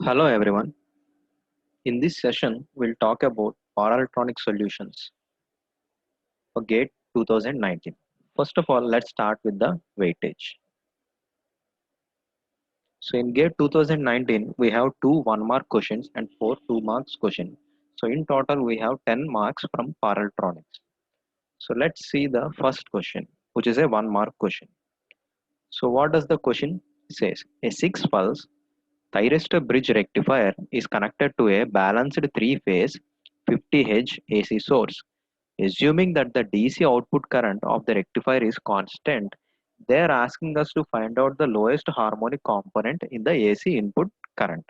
Hello everyone. In this session, we'll talk about power electronic solutions for GATE 2019. First of all, let's start with the weightage. So in GATE 2019, we have two 1-mark questions and four 2 marks questions. So in total, we have 10 marks from power electronics. So let's see the first question, which is a 1-mark question. So what does the question says? A 6-pulse thyristor bridge rectifier is connected to a balanced 3-phase 50 Hz AC source. Assuming that the DC output current of the rectifier is constant, they are asking us to find out the lowest harmonic component in the AC input current.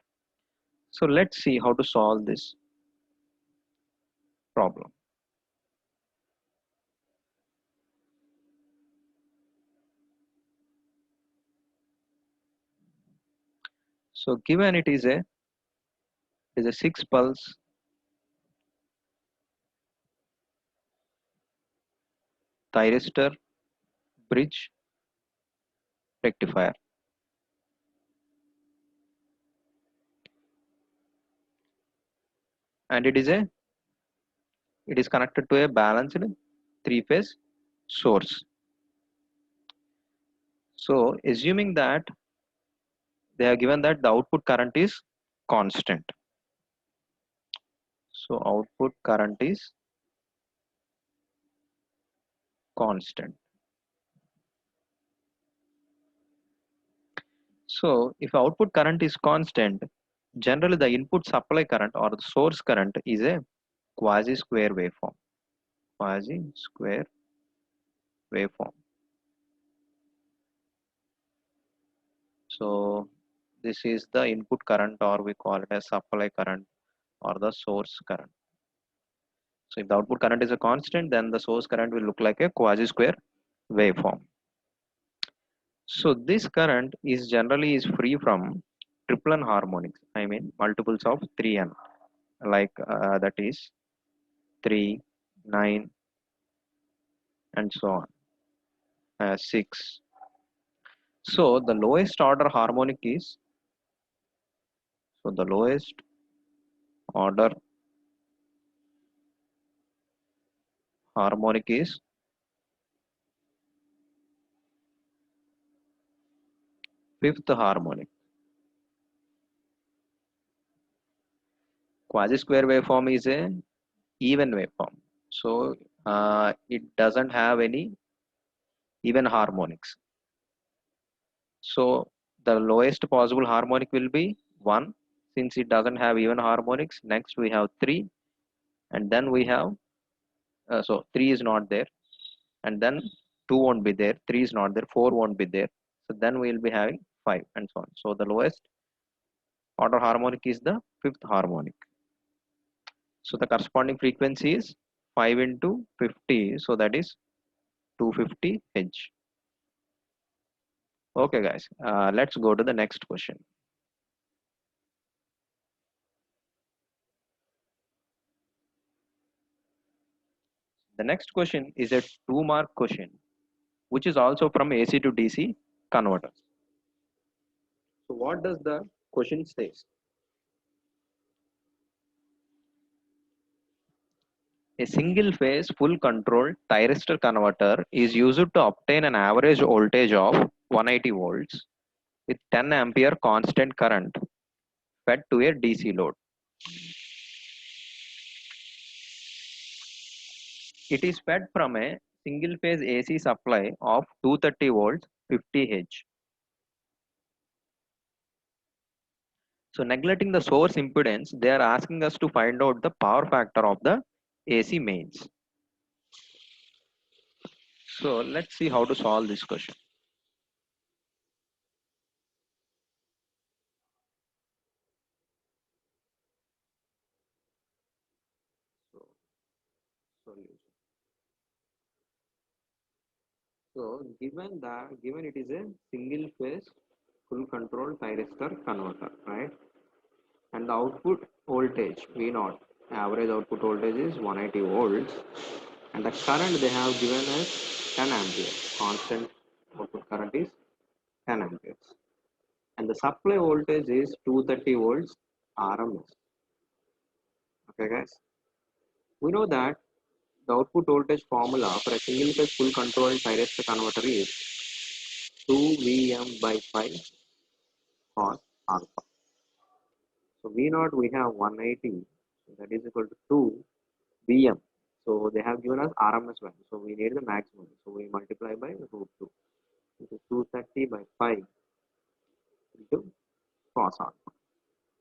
So let's see how to solve this problem. So given it is a 6-pulse thyristor bridge rectifier, and it is connected to a balanced 3-phase source. So assuming that they are given that the output current is constant. So output current is constant. So if output current is constant, generally the input supply current or the source current is a quasi-square waveform. Quasi-square waveform. So this is the input current, or we call it as supply current or the source current. So if the output current is a constant, then the source current will look like a quasi-square waveform. So this current is generally is free from triple N harmonics. I mean multiples of 3N, like that is 3, 9, and so on, 6. So the lowest order harmonic is, so the lowest order harmonic is fifth harmonic. Quasi-square waveform is a even waveform, so it doesn't have any even harmonics. So the lowest possible harmonic will be 1, since it doesn't have even harmonics. Next we have 3, and then we have so 3 is not there, and then 2 won't be there, 3 is not there, 4 won't be there. So then we will be having 5 and so on. So the lowest order harmonic is the fifth harmonic. So the corresponding frequency is 5 into 50, so that is 250 Hz. Okay guys, let's go to the next question. The next question is a 2-mark question, which is also from AC to DC converter. So what does the question say? A single phase full control thyristor converter is used to obtain an average voltage of 180 volts with 10 ampere constant current fed to a DC load. It is fed from a single phase AC supply of 230 volts 50 Hz. So neglecting the source impedance, they are asking us to find out the power factor of the AC mains. So let's see how to solve this question. So, solution. So given it is a single phase full control thyristor converter, right? And the output voltage V0, average output voltage is 180 volts, and the current they have given as 10 amperes. Constant output current is 10 amperes, and the supply voltage is 230 volts RMS. Okay, guys. We know that the output voltage formula for a single phase full control thyristor converter is 2Vm by pi cos alpha. So V naught we have 180, so that is equal to 2 Vm. So they have given us RMS value, so we need the maximum. So we multiply by root 2, which is 230 by pi into cos alpha.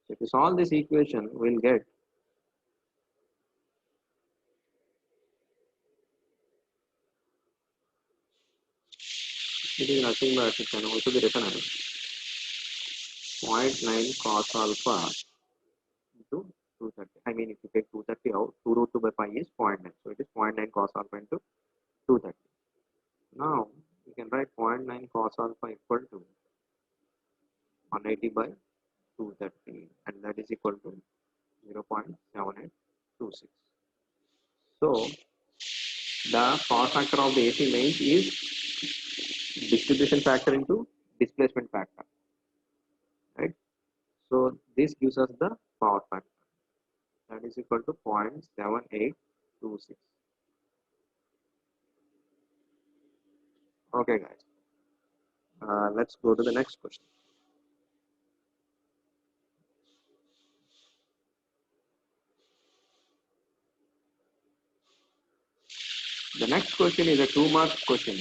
So if you solve this equation, we'll get it is nothing but it can also be written as 0.9 cos alpha into 230. I mean, if you take 230 out, 2 root 2 by pi is 0.9. So it is 0.9 cos alpha into 230. Now, you can write 0.9 cos alpha equal to 180 by 230, and that is equal to 0.7826. So, the power factor of the AC mains is distribution factor into displacement factor, right? So, this gives us the power factor, that is equal to 0.7826. Okay, guys, let's go to the next question. The next question is a 2-mark question.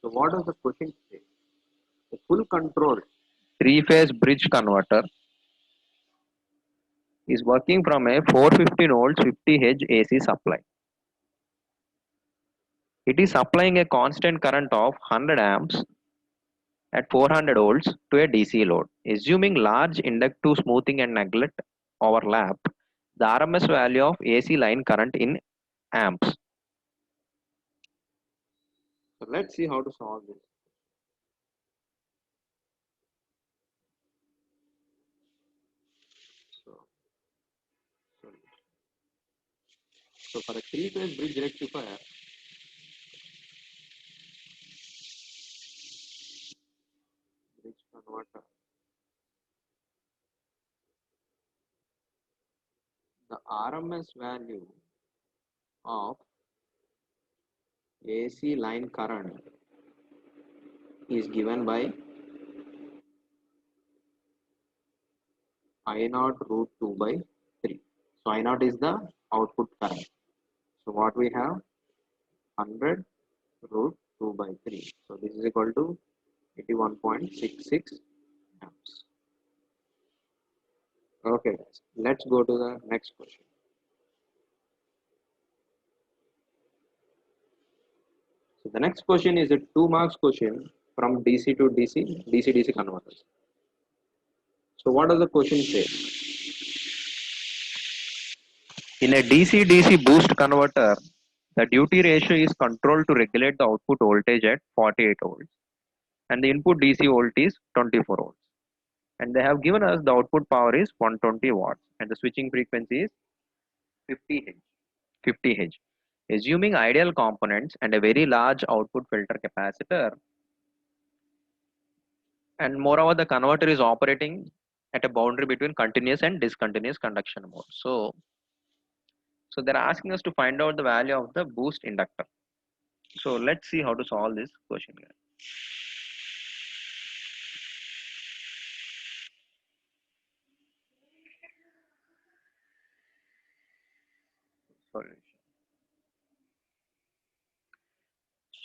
So, what does the question say? The full control Three-phase bridge converter is working from a 450 volts 50 Hz AC supply. It is supplying a constant current of 100 amps at 400 volts to a DC load. Assuming large inductive smoothing and neglect overlap, the RMS value of AC line current in amps. So let's see how to solve this. So, so, so for a three-phase bridge rectifier, bridge converter, the RMS value of AC line current is given by I naught root 2 by 3. So I naught is the output current. So what we have? 100 root 2 by 3. So this is equal to 81.66 amps. Okay guys, let's go to the next question. So the next question is a 2 marks question from DC to DC, DC-DC converters. So what does the question say? In a DC-DC boost converter, the duty ratio is controlled to regulate the output voltage at 48 volts and the input DC volt is 24 volts. And they have given us the output power is 120 watts and the switching frequency is 50 Hz. 50 Hz. Assuming ideal components and a very large output filter capacitor, and moreover the converter is operating at a boundary between continuous and discontinuous conduction mode. So they're asking us to find out the value of the boost inductor. So let's see how to solve this question here. Solution.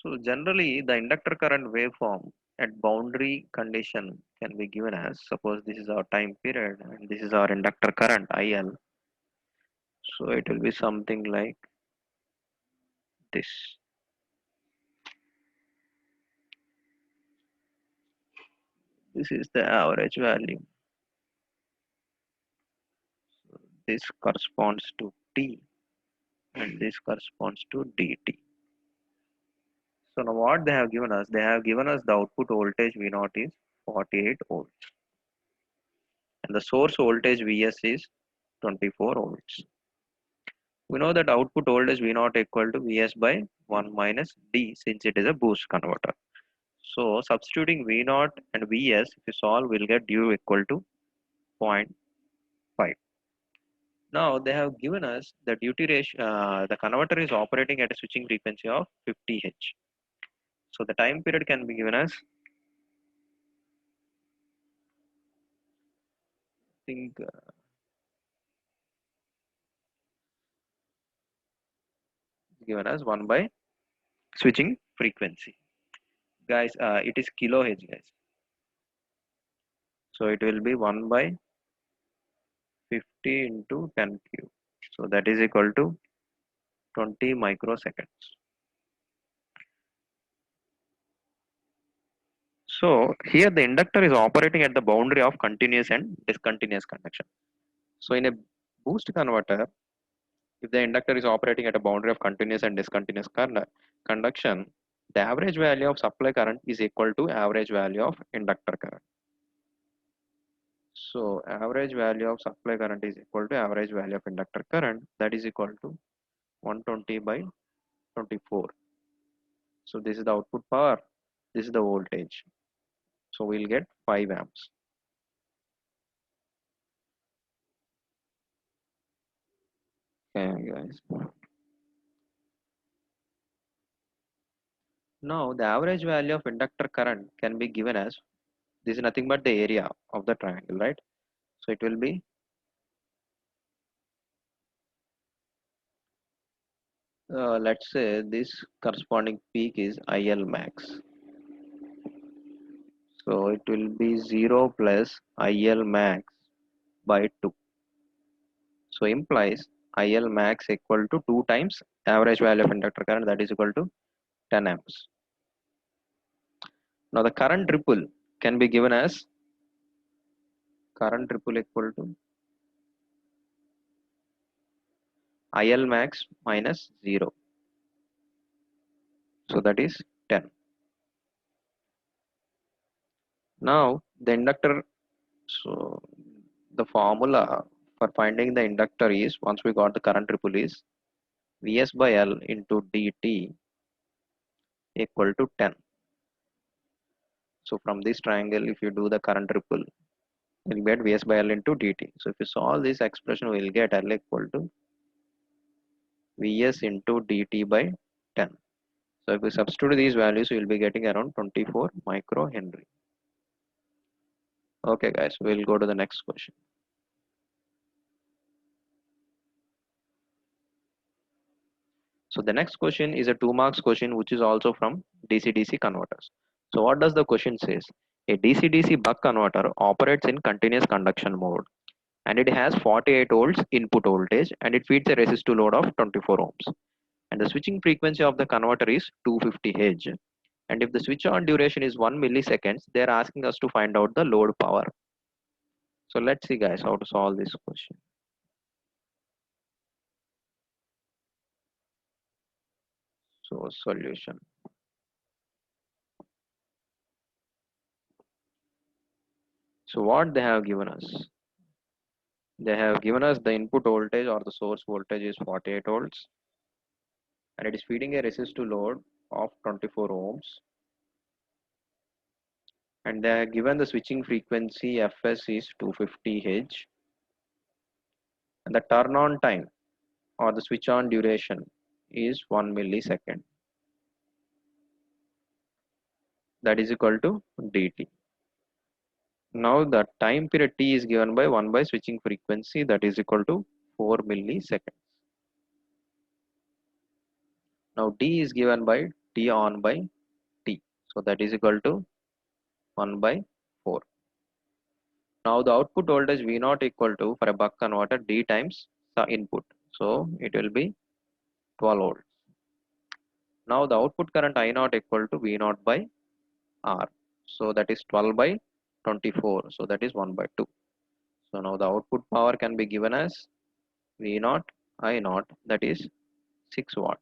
So generally the inductor current waveform at boundary condition can be given as, suppose this is our time period and this is our inductor current IL. So it will be something like this. This is the average value. So this corresponds to T and this corresponds to dt. So now what they have given us, they have given us the output voltage V naught is 48 volts and the source voltage Vs is 24 volts. We know that output voltage V naught equal to Vs by 1 minus D since it is a boost converter. So substituting V naught and Vs, if you solve, we'll get U equal to 0.5. Now they have given us the duty ratio, the converter is operating at a switching frequency of 50 Hz. So the time period can be given as, I think, given as 1 by switching frequency. Guys, it is kilohertz, guys. So it will be 1 by 50 into 10 cube. So that is equal to 20 microseconds. So here the inductor is operating at the boundary of continuous and discontinuous conduction. So in a boost converter, if the inductor is operating at a boundary of continuous and discontinuous conduction, the average value of supply current is equal to average value of inductor current. So average value of supply current is equal to average value of inductor current, that is equal to 120 by 24. So this is the output power, this is the voltage. So we'll get 5 amps. Okay, guys. Now the average value of inductor current can be given as, this is nothing but the area of the triangle, right? So it will be, let's say this corresponding peak is IL max. So it will be 0 plus IL max by 2. So implies IL max equal to 2 times average value of inductor current, that is equal to 10 amps. Now the current ripple can be given as current ripple equal to IL max minus 0. So that is 10. Now the inductor, so the formula for finding the inductor is, once we got the current ripple, is Vs by L into dt equal to 10. So from this triangle, if you do the current ripple, you'll get Vs by L into dt. So if you solve this expression, we'll get L equal to Vs into dt by 10. So if we substitute these values, we will be getting around 24 microhenry. Okay, guys, we'll go to the next question. So the next question is a 2 marks question, which is also from DC-DC converters. So what does the question says? A DC-DC buck converter operates in continuous conduction mode, and it has 48 volts input voltage, and it feeds a resistive load of 24 ohms. And the switching frequency of the converter is 250 Hz. And if the switch on duration is 1 milliseconds, they are asking us to find out the load power. So let's see, guys, how to solve this question. So solution. So what they have given us? They have given us the input voltage or the source voltage is 48 volts, and it is feeding a resistive load of 24 ohms. And they have given the switching frequency Fs is 250 Hz, and the turn on time or the switch on duration is 1 millisecond. That is equal to dt. Now the time period t is given by 1 by switching frequency, that is equal to 4 milliseconds. Now d is given by t on by t, so that is equal to 1 by 4. Now the output voltage V naught equal to, for a buck converter, d times the input, so it will be 12 volts. Now the output current I naught equal to V naught by R, so that is 12 by 24, so that is 1 by 2. So now the output power can be given as V naught I naught, that is 6 watts.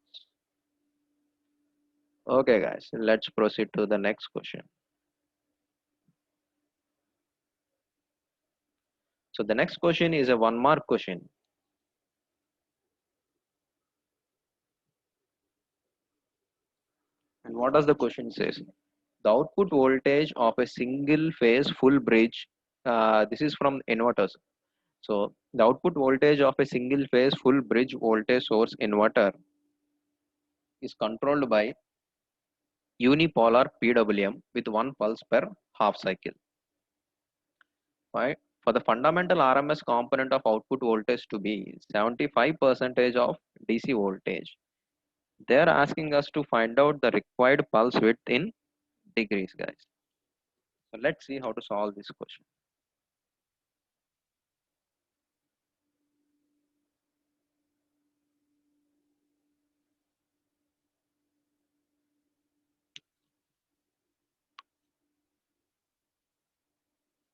Okay, guys, let's proceed to the next question. So the next question is a 1 mark question. And what does the question says? The output voltage of a single phase full bridge, this is from inverters. So the output voltage of a single phase full bridge voltage source inverter is controlled by unipolar PWM with one pulse per half cycle. Right? For the fundamental RMS component of output voltage to be 75% of DC voltage, they are asking us to find out the required pulse width in degrees, guys. So let's see how to solve this question.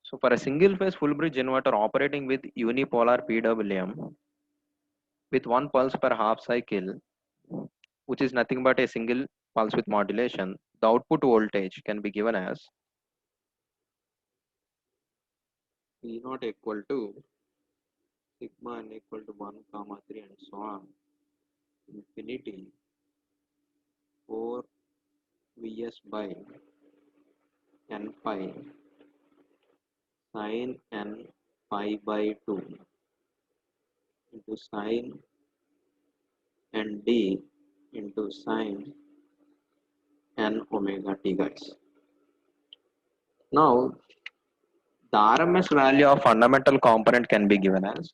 So for a single phase full bridge inverter operating with unipolar PWM with one pulse per half cycle, which is nothing but a single pulse with modulation, the output voltage can be given as E naught equal to sigma n equal to 1 comma 3 and so on infinity 4 Vs by n pi sin n pi by 2 into sin n d into sin n omega t, guys. Now the RMS value of fundamental component can be given as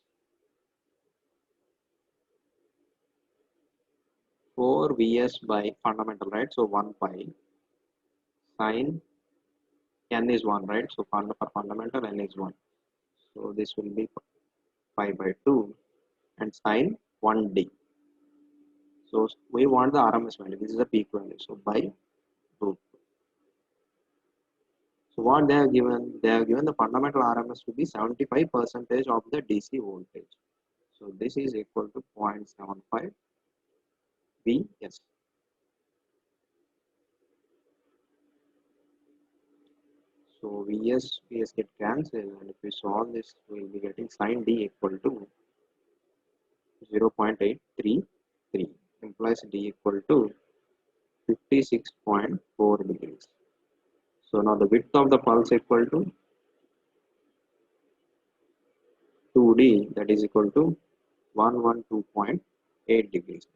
4 Vs by fundamental, right? So 1 pi sin n is 1, right? So for fundamental n is 1. So this will be pi by 2 and sin 1d. So we want the RMS value. This is the peak value. So by root. So what they have given? They have given the fundamental RMS to be 75% of the DC voltage. So this is equal to 0.75 Vs. So Vs get cancelled, and if we solve this, we will be getting sin d equal to 0.833, implies d equal to 56.4 degrees. So now the width of the pulse equal to 2d, that is equal to 112.8 degrees.